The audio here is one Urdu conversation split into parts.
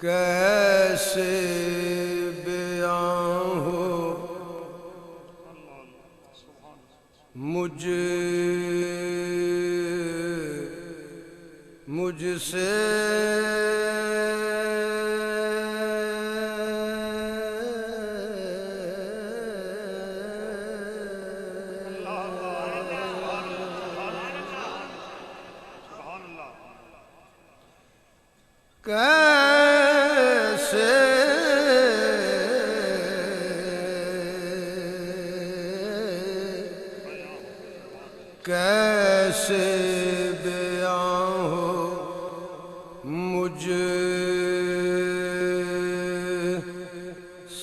کیسے بیان ہو مجھ سے کیسے بیان ہو مجھ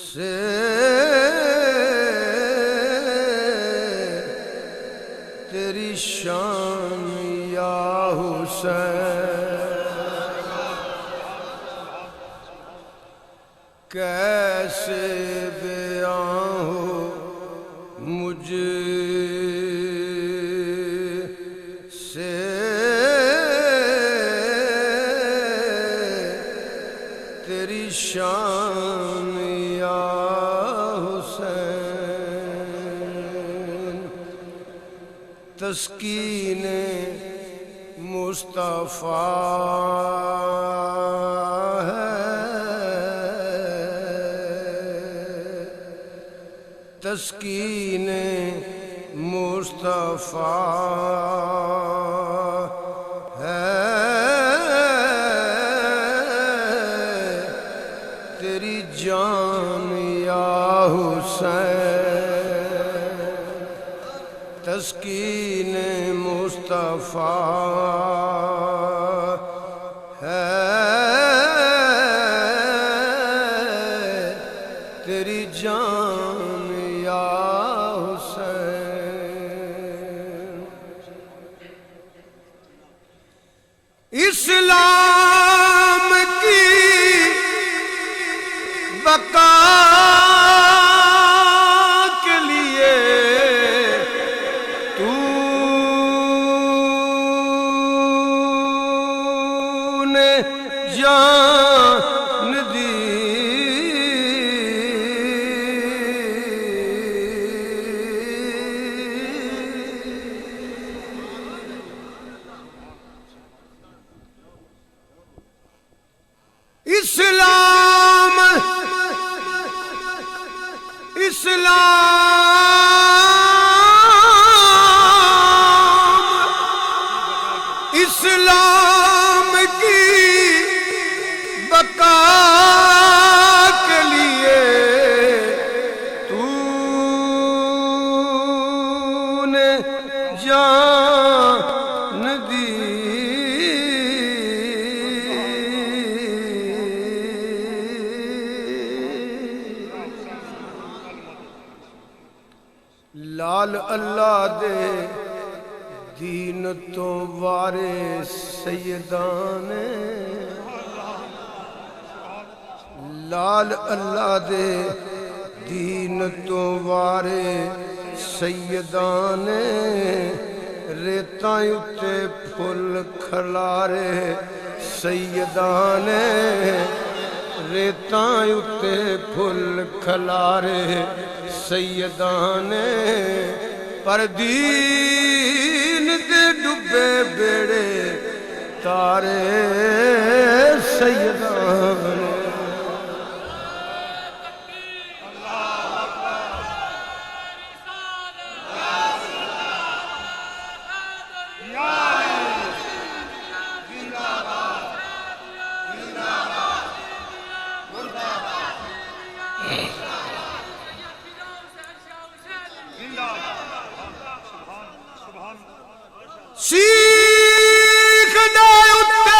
سے تیری شان یا حسین کیسے بیان ہو مجھ تیری شان یا حسین تسکین مصطفیٰ ہے تسکین مصطفیٰ تیری جان یا حسین تسکین مصطفیٰ ہے تیری جان یا حسین اسلام کی بقا کے لیے تو نے جان دی اسلام کی بقا کے لیے تو نے جان دی لال اللہ دے دین تو وارے سیدان لال اللہ دے دین تو وارے سیدان ریتاں اتے پھل کھلارے سیدان ریتاں اتے پھل کھلارے سیدان پر دین دے ڈبے بیڑے تارے سیدان سیکھ دے اتے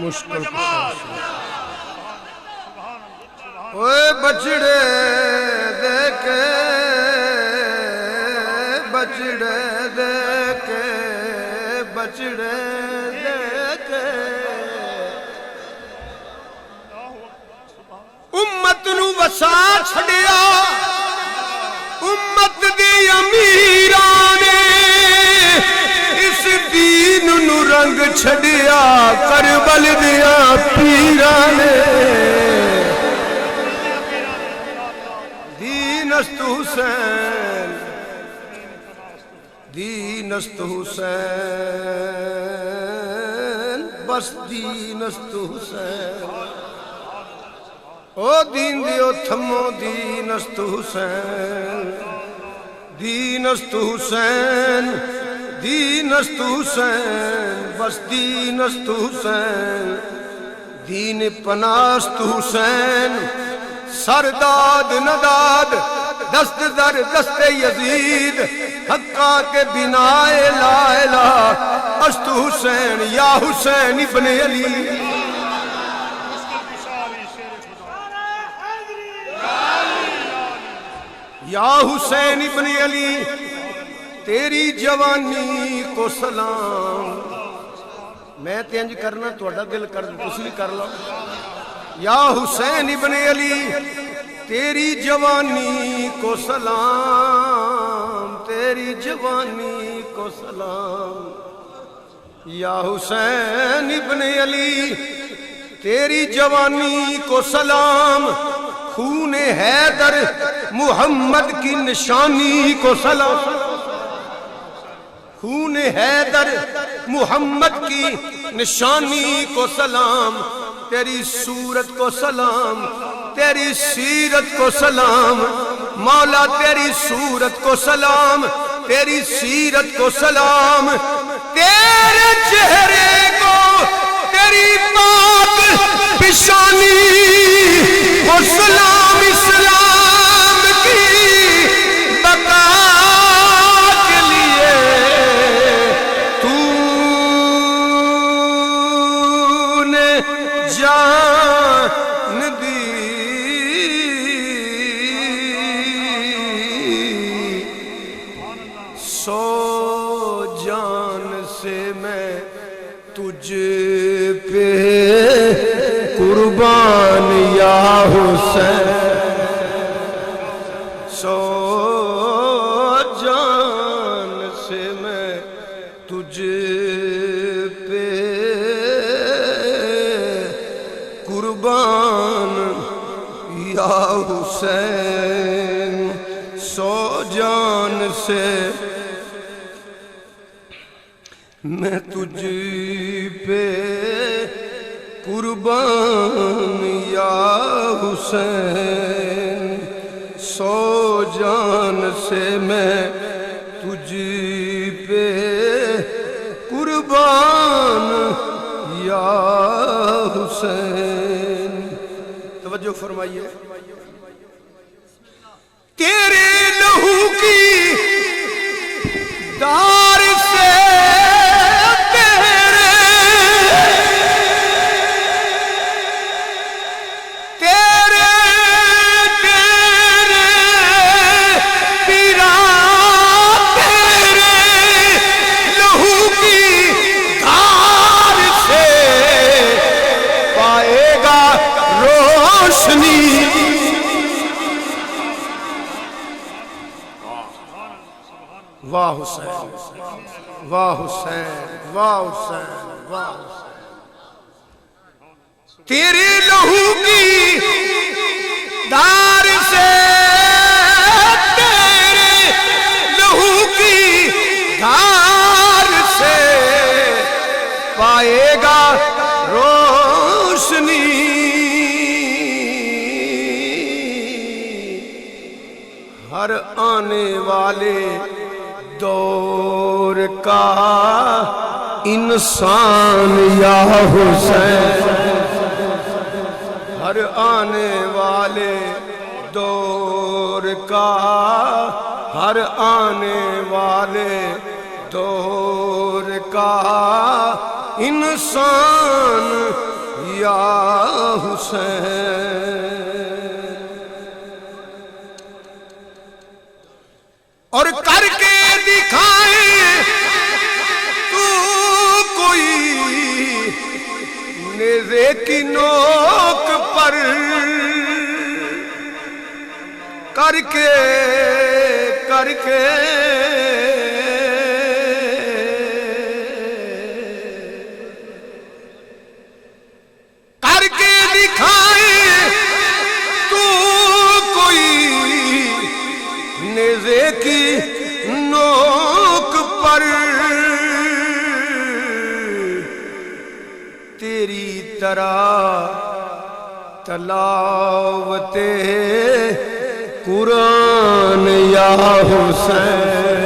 مشکل اوے بچڑے دیکھے بچڑے دیکھے بچڑے دیکھے امت نو وسا چھڑیا امت دی امیراں نے اس دین نو رنگ چھڑیا کربل دیا پیراں نے دین است حسین دین است حسین بس دین است حسین او دین دیو تھمو دین است حسین دین است حسین دین است حسین بس دین است حسین دین پناہ است حسین سرداد نداد دست در دست یزید حقا کے بنا لا الہ است حسین یا حسین ابن علی یا حسین ابن علی تیری جوانی کو سلام میں تینج کرنا توڑا دل کر تسی کر لو یا حسین ابن علی تیری جوانی کو سلام تیری جوانی کو سلام یا حسین ابن علی تیری جوانی کو سلام خون حیدر محمد کی نشانی کو سلام خون حیدر محمد کی نشانی کو سلام تیری صورت کو سلام تیری سیرت کو سلام مولا تیری صورت کو سلام تیری سیرت کو سلام تیرے چہرے کو تیری پاک پیشانی کو سلام اسلام کی بقا کے لیے تو نے جان دی سو جان سے میں تجھ پہ قربان یا حسین سو جان سے میں تجھ پہ قربان یا حسین سو جان سے میں تجھ پہ قربان یا حسین سو جان سے میں تجھ پہ قربان یا حسین توجہ فرمائیے تیرے لہو کی دار سے واہ حسین واہ حسین واہ حسین واہ حسین تیرے لہو کی دار سے تیرے لہو کی دار سے پائے گا روشنی ہر آنے والے دور کا انسان یا حسین ہر آنے والے دور کا ہر آنے والے دور کا انسان یا حسین اور کر کے دکھائے تو کوئی نیزے کی نوک پر کر کے دکھائے تو کوئی نیزے کی نوک پر تیری طرح تلاوت قرآن یا حسین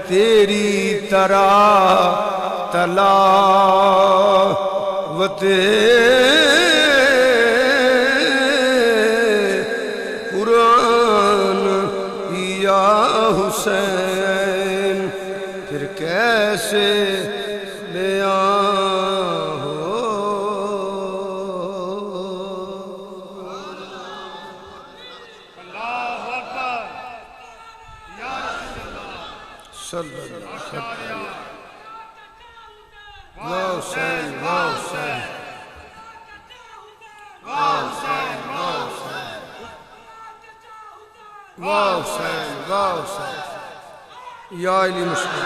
تیری طرح تلاوت قرآن یا حسین پھر کیسے بیان صلی اللہ علیہ وسلم واہ حسین واہ حسین واہ حسین واہ حسین واہ حسین واہ حسین یا علی مشکل